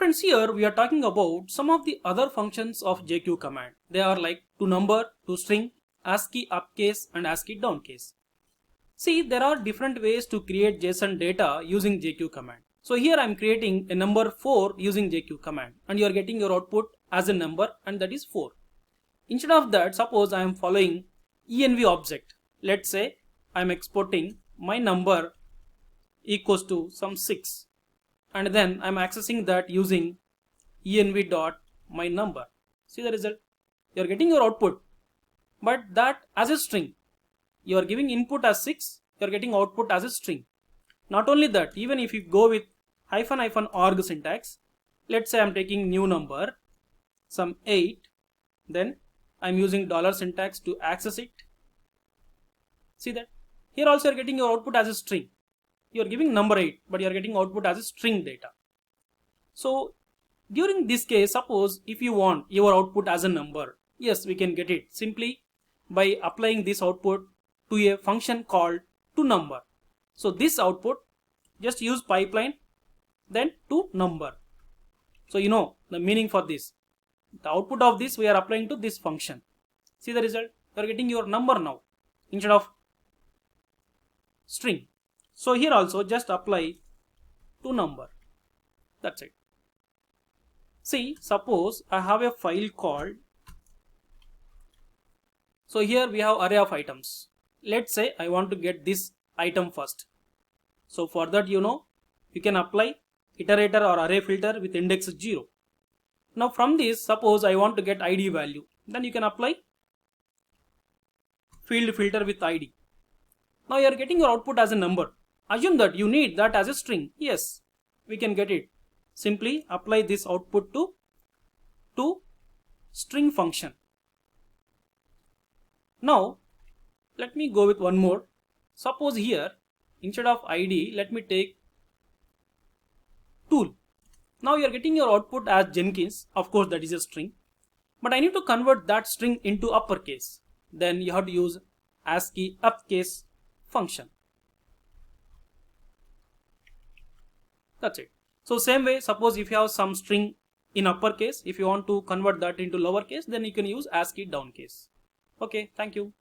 friends, here we are talking about some of the other functions of JQ command. They are like to number, to string, ASCII uppercase and ASCII downcase. See, there are different ways to create JSON data using JQ command. So here I am creating a number 4 using JQ command, and you are getting your output as a number, and that is 4. Instead of that, suppose I am following env object. Let's say I am exporting my number equals to some 6, and then I am accessing that using env dot my number. See the result? You are getting your output, but that as a string. You are giving input as 6, you are getting output as a string. Not only that, even if you go with --arg syntax, let's say I am taking new number, some 8, then I am using dollar syntax to access it. See that? Here also you are getting your output as a string. You are giving number 8, but you are getting output as a string data. So during this case, suppose if you want your output as a number, yes, we can get it simply by applying this output to a function called toNumber. So this output, just use pipeline, then toNumber. So you know the meaning for this. The output of this we are applying to this function. See the result? You are getting your number now instead of string. So here also just apply toNumber. That's it. See, suppose I have a file called, so here we have array of items. Let's say I want to get this item first. So for that, you can apply iterator or array filter with index 0. Now from this, suppose I want to get ID value, then you can apply field filter with ID. Now you are getting your output as a number. Assume that you need that as a string. Yes, we can get it. Simply apply this output to string function. Now let me go with one more. Suppose here instead of ID, let me take tool. Now you are getting your output as Jenkins. Of course that is a string, but I need to convert that string into uppercase. Then you have to use ASCII uppercase function. That's it. So same way, suppose if you have some string in uppercase, if you want to convert that into lowercase, then you can use ASCII downcase. Okay, thank you.